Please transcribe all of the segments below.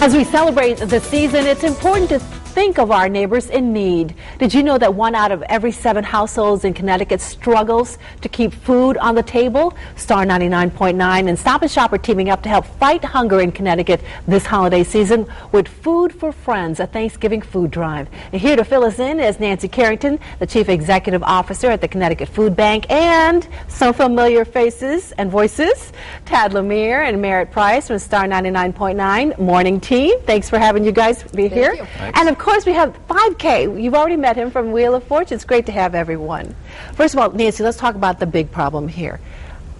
As we celebrate the season, it's important to think of our neighbors in need. Did you know that 1 out of every 7 households in Connecticut struggles to keep food on the table? Star 99.9 and Stop and Shop are teaming up to help fight hunger in Connecticut this holiday season with Food for Friends, a Thanksgiving food drive. And here to fill us in is Nancy Carrington, the Chief Executive Officer at the Connecticut Food Bank, and some familiar faces and voices, Tad Lemire and Merritt Price from Star 99.9 Morning Team. Thanks for having you guys be here. And of course, we have 5K. You've already met him from Wheel of Fortune. It's great to have everyone. First of all, Nancy, let's talk about the big problem here.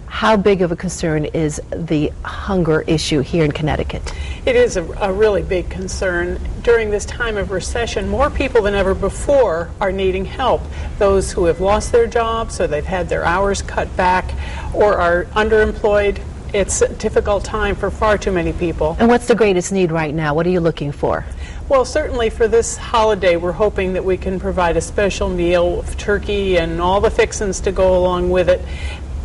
How big of a concern is the hunger issue here in Connecticut? It is a really big concern. During this time of recession, more people than ever before are needing help. Those who have lost their jobs, or they've had their hours cut back, or are underemployed. It's a difficult time for far too many people. And what's the greatest need right now? What are you looking for? Well, certainly for this holiday, we're hoping that we can provide a special meal of turkey and all the fixings to go along with it.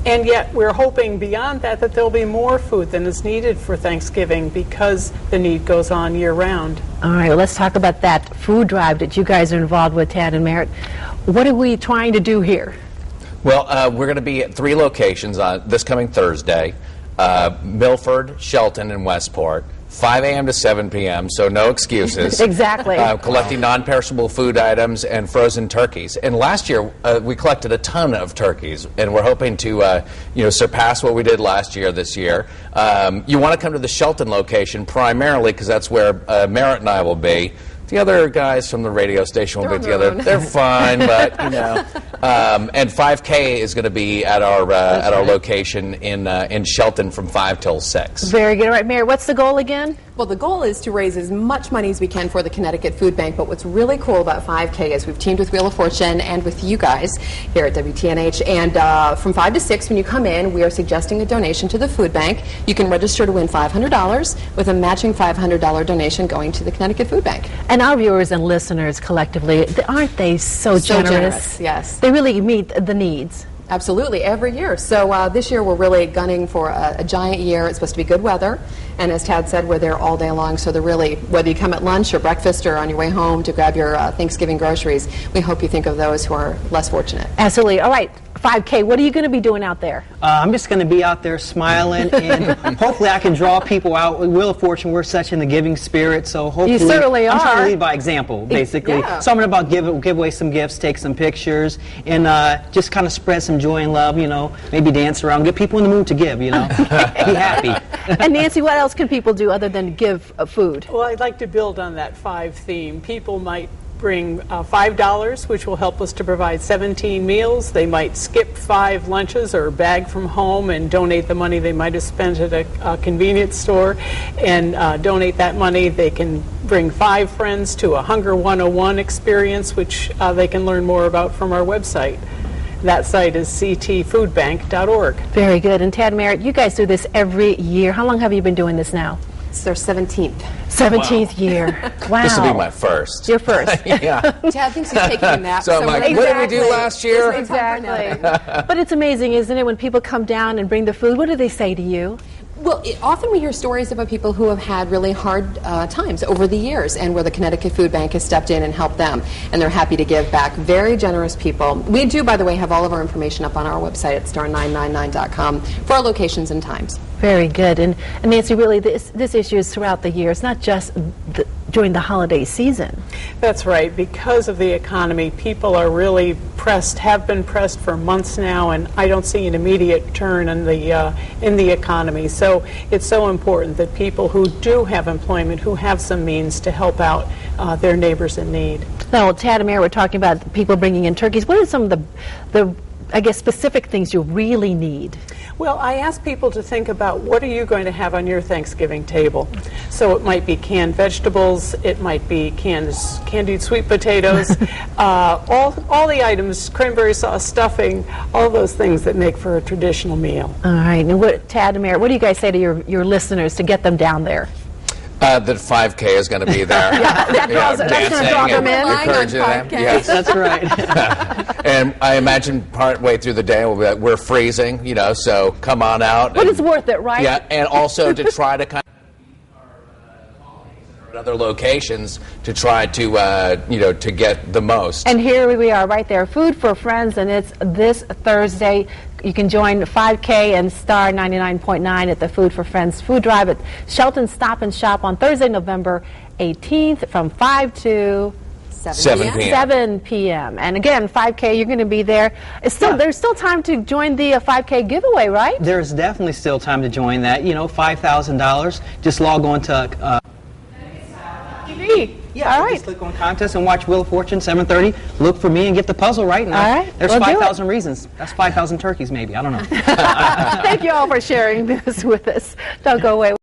And yet we're hoping beyond that that there'll be more food than is needed for Thanksgiving because the need goes on year-round. All right, well, let's talk about that food drive that you guys are involved with, Tad and Merritt. What are we trying to do here? Well, we're going to be at 3 locations on this coming Thursday. Milford, Shelton, and Westport, 5 a.m. to 7 p.m., so no excuses. Exactly. Collecting non-perishable food items and frozen turkeys. And last year, we collected a ton of turkeys, and we're hoping to surpass what we did last year this year. You want to come to the Shelton location primarily because that's where Merritt and I will be. The other guys from the radio station will be together. They're fine, but you know. And 5K is going to be at our location in Shelton from 5 till 6. Very good. All right, Mary, what's the goal again? Well, the goal is to raise as much money as we can for the Connecticut Food Bank, but what's really cool about 5K is we've teamed with Wheel of Fortune and with you guys here at WTNH, and from 5 to 6 when you come in, we are suggesting a donation to the food bank. You can register to win $500 with a matching $500 donation going to the Connecticut Food Bank. And our viewers and listeners collectively, aren't they so generous? Yes. They really meet the needs. Absolutely, every year. So this year we're really gunning for a giant year. It's supposed to be good weather, and as Tad said, we're there all day long. So they're really, whether you come at lunch or breakfast or on your way home to grab your Thanksgiving groceries, we hope you think of those who are less fortunate. Absolutely. All right, 5K, what are you going to be doing out there? I'm just going to be out there smiling, and hopefully I can draw people out. With Wheel of Fortune, we're such in the giving spirit, so hopefully you certainly I'm trying are. to lead by example, basically. Yeah. So I'm going to give away some gifts, take some pictures, and just kind of spread some joy and love, you know, maybe dance around, get people in the mood to give, you know, be happy. And Nancy, what else can people do other than give food? Well, I'd like to build on that 5 theme. People might bring $5, which will help us to provide 17 meals. They might skip 5 lunches or bag from home and donate the money they might have spent at a convenience store and donate that money. They can bring 5 friends to a Hunger 101 experience, which they can learn more about from our website. That site is ctfoodbank.org. Very good. And Tad, Merritt, you guys do this every year. How long have you been doing this now? It's their 17th. 17th year. Wow. This will be my first. Your first. Yeah. Tad thinks he's taking a nap. So I'm like, what did we do last year? Exactly. But it's amazing, isn't it, when people come down and bring the food, what do they say to you? Well, often we hear stories about people who have had really hard times over the years and where the Connecticut Food Bank has stepped in and helped them, and they're happy to give back. Very generous people. We do, by the way, have all of our information up on our website at star999.com for our locations and times. Very good. And Nancy, really, this issue is throughout the year. It's not just during the holiday season. That's right. Because of the economy, people are really pressed, have been pressed for months now, and I don't see an immediate turn in the economy. So it's so important that people who do have employment, who have some means to help out their neighbors in need. Now, Tad and Mary, we're talking about people bringing in turkeys. What are some of the I guess, specific things you really need? Well, I ask people to think about what are you going to have on your Thanksgiving table. So it might be canned vegetables, it might be candied sweet potatoes, all the items, cranberry sauce, stuffing, all those things that make for a traditional meal. All right. And Tad and Mary, what do you guys say to your listeners to get them down there? That 5K is going to be there. That's going to draw them in. Encouraging them. Yes. That's right. And I imagine partway through the day we'll be like, we're freezing, so come on out. But it's worth it, right? Yeah, and also to try to kind of at other locations to try to, to get the most. And here we are right there, Food for Friends, and it's this Thursday. You can join 5K and Star 99.9 at the Food for Friends food drive at Shelton Stop and Shop on Thursday, November 18th from 5 to 7 p.m. 7 p.m. And again, 5K, you're going to be there. There's still time to join the 5K giveaway, right? There's definitely still time to join that. $5,000. Just log on to TV. Yeah, all right. Just click on contest and watch Wheel of Fortune 7:30. Look for me and get the puzzle right now. All right. There's Well, do 5,000 reasons. That's 5,000 turkeys, maybe. I don't know. Thank you all for sharing this with us. Don't go away.